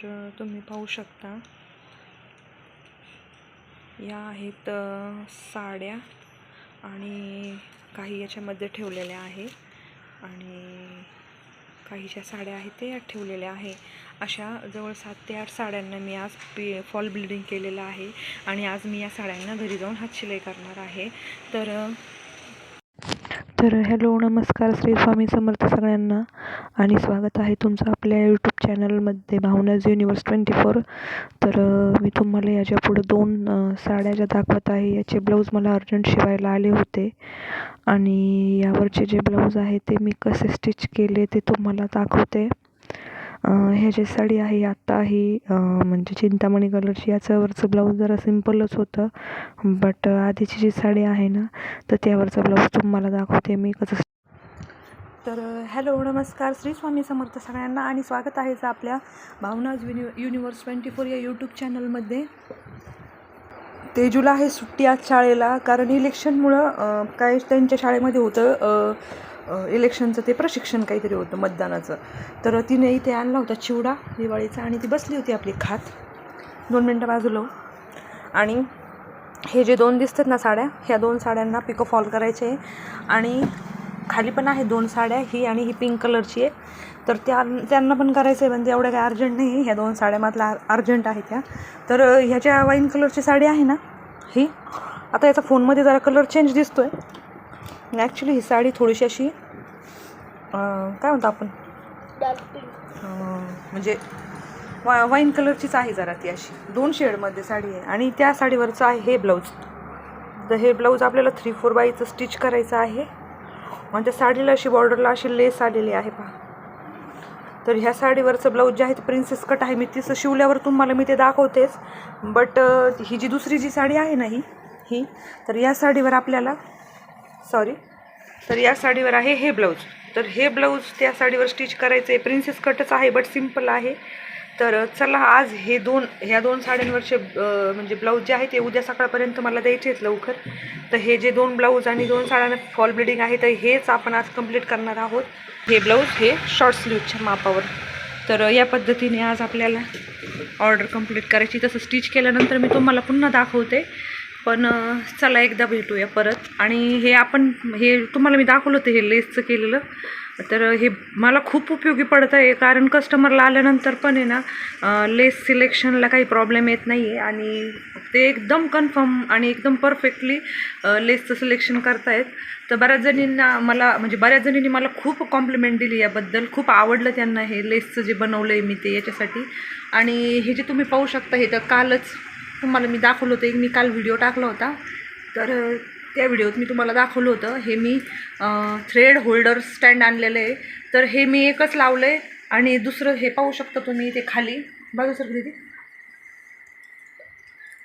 तुम्ही पाहू शकता, या आहेत साड्या आणि काही याच्यामध्ये ठेवलेल्या आहे आणि काही ज्या साड्या आहेत ते यात ठेवलेल्या आहे. अशा जवळ 7 ते 8 साड्यांना मी आज फॉल बिल्डिंग केलेलं आहे आणि आज मी या साड्यांना घरी जाऊन हातशिलाई करणार आहे. तर हॅलो, नमस्कार, श्री स्वामी समर्थ सगळ्यांना आणि स्वागत आहे तुमचं आपल्या यूट्यूब चॅनलमध्ये भावनाज युनिवर्स 24. तर मी तुम्हाला याच्या पुढे 2 साड्या ज्या दाखवत आहे याचे ब्लाऊज मला अर्जंट शिवायला आले होते आणि यावरचे जे ब्लाऊज आहे ते मी कसे स्टिच केले ते तुम्हाला दाखवते. ह्या जी साडी आहे आत्ता ही म्हणजे चिंतामणी कलरची, याच्यावरचं ब्लाऊज जरा सिम्पलच होतं, बट आधीची जी साडी आहे ना तर त्यावरचा ब्लाऊज तुम्हाला दाखवते मी कसं. तर हॅलो, नमस्कार, श्री स्वामी समर्थ सगळ्यांना आणि स्वागत आहे आपल्या भावनाज युनिवर्स 24 या यूट्यूब चॅनलमध्ये. तेजूला आहे सुट्टी आज शाळेला, कारण इलेक्शनमुळं काय त्यांच्या शाळेमध्ये होतं इलेक्शनचं ते प्रशिक्षण काहीतरी होतं मतदानाचं. तर तिने इथे आणला होता चिवडा दिवाळीचा आणि ती बसली होती आपली खात. 2 मिनटं बाजूला. आणि हे जे 2 दिसतात ना साड्या, ह्या 2 साड्यांना पिको फॉल करायचे आणि खाली पण आहे 2 साड्या, ही आणि ही पिंक कलरची आहे. तर त्यांना पण करायचं आहे, म्हणजे एवढ्या काय अर्जंट नाही. ह्या 2 साड्यामधला अर्जंट आहे त्या. तर ह्याच्या वाईन कलरची साडी आहे ना ही, आता याचा फोनमध्ये जरा कलर चेंज दिसतो आहे. ॲक्च्युली ही साडी थोडीशी अशी काय म्हणतो आपण, म्हणजे वाईन कलरचीच आहे जरा, ती अशी 2 शेडमध्ये साडी आहे. आणि त्या साडीवरचं आहे हे ब्लाऊज. तर हे ब्लाऊज आपल्याला 3/4 बाईचं स्टिच करायचं आहे. म्हणजे साडीला अशी बॉर्डरला अशी लेस आलेली आहे पहा. तर ह्या साडीवरचं ब्लाऊज जे आहे ते प्रिन्सेस कट आहे. मी तिचं शिवल्यावर तुम्हाला मी ते दाखवतेच, बट ही जी दुसरी जी साडी आहे ना ही तर या साडीवर आपल्याला तर या साडीवर आहे हे ब्लाऊज. तर हे ब्लाऊज त्या साडीवर स्टिच करायचं आहे. प्रिन्सेस कटच आहे बट सिम्पल आहे. तर चला, आज ह्या 2 साड्यांवरचे म्हणजे ब्लाऊज जे आहे ते उद्या सकाळपर्यंत मला द्यायचे आहेत लवकर. तर हे जे 2 ब्लाऊज आणि 2 साड्यांना फॉल ब्लिडिंग आहे तर हेच आपण आज कंप्लीट करणार आहोत. हे ब्लाऊज हे शॉर्ट स्लीवच्या मापावर. तर या पद्धतीने आज आपल्याला ऑर्डर कंप्लीट करायची. तसं स्टिच केल्यानंतर मी तुम्हाला पुन्हा दाखवते, पण चला एकदा भेटूया परत. आणि हे तुम्हाला मी दाखवलं होतं हे लेसचं केलेलं. तर हे मला खूप उपयोगी पडतं आहे, कारण कस्टमरला आल्यानंतर पण आहे ना लेस सिलेक्शनला काही प्रॉब्लेम येत नाही आहे आणि ते एकदम कन्फर्म आणि एकदम परफेक्टली लेसचं सिलेक्शन करतायत. तर बऱ्याच जणींनी मला खूप कॉम्प्लिमेंट दिली याबद्दल. खूप आवडलं त्यांना हे लेसचं जे बनवलं आहे मी ते याच्यासाठी. आणि हे जे तुम्ही पाहू शकता हे तर कालच तुम्हाला मी दाखवलं होतं, मी काल व्हिडिओ टाकला होता. तर त्या व्हिडिओत मी तुम्हाला दाखवलं होतं. हे मी थ्रेड होल्डर स्टँड आणलेलं आहे. तर हे मी एकच लावलं आहे आणि दुसरं हे पाहू शकता तुम्ही ते खाली बाजू सर दिदी.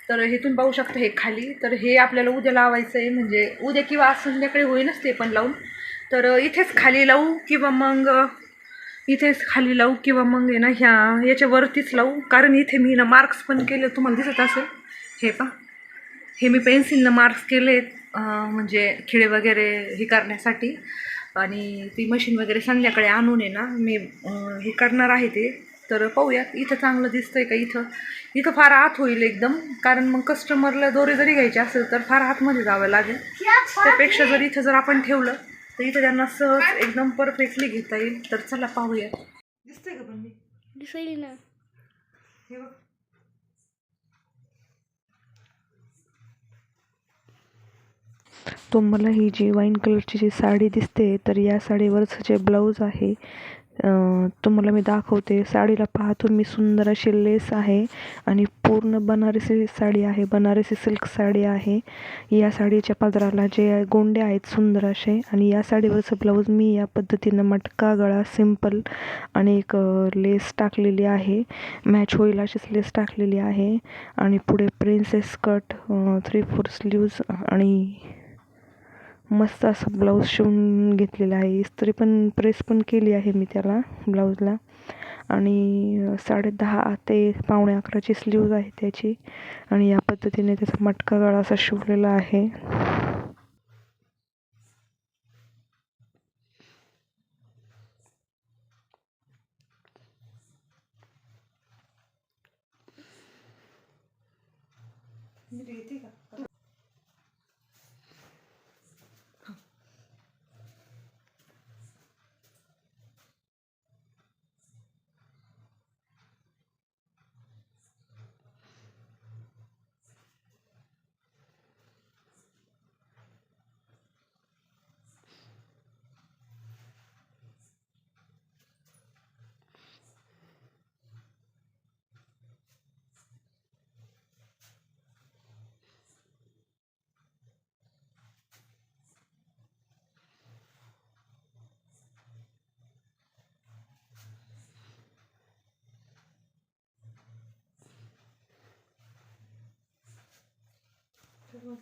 तर हे तुम्ही पाहू शकता हे खाली. तर हे आपल्याला उद्या लावायचं आहे, म्हणजे उद्या किंवा आज संध्याकाळी होईनच ते पण लावून. तर इथेच खाली लावू किंवा मग आहे ना याच्यावरतीच लावू, कारण इथे मी ना मार्क्स पण केले, तुम्हाला दिसत असेल. हे पहा, हे मी पेन्सिलनं मार्क्स केलेत, म्हणजे खिळे वगैरे हे करण्यासाठी. आणि ती मशीन वगैरे संध्याकाळी आणून आहे ना मी हे करणार आहे ते. तर पाहूयात इथं चांगलं दिसतंय का. इथं फार आत होईल एकदम, कारण मग कस्टमरला दोरे जरी घ्यायचे असेल तर फार आतमध्ये जावं लागेल. त्यापेक्षा जर आपण ठेवलं तर इथं त्यांना सहज एकदम परफेक्टली घेता येईल. तर चला पाहूया. दिसतंय का पण मी दिसेल ना. हे बघ, तुम्हाला ही जी वाईन कलरची जी साडी दिसते तर या साडीवरचं जे ब्लाऊज आहे तुम्हाला मी दाखवते. साडीला पहा तुम्ही, सुंदर अशी लेस आहे आणि पूर्ण बनारसी साडी आहे, बनारसी सिल्क साडी आहे. या साडीच्या पदराला जे गोंडे आहेत सुंदर असे, आणि या साडीवरचं ब्लाऊज मी या पद्धतीनं मटका गळा सिंपल आणि एक लेस टाकलेली आहे, मॅच होईल अशीच लेस टाकलेली आहे. आणि पुढे प्रिन्सेस कट 3/4 स्लीव्ज आणि मस्त असं ब्लाऊज शिवून घेतलेला आहे. इस्त्री पण प्रेस पण केली आहे मी त्याला ब्लाऊजला. आणि 10:30 ते 11:45 स्लीव्ज आहे त्याची. आणि या पद्धतीने त्याचा मटका गळा असा शिवलेला आहे. मी ते येते का? चलो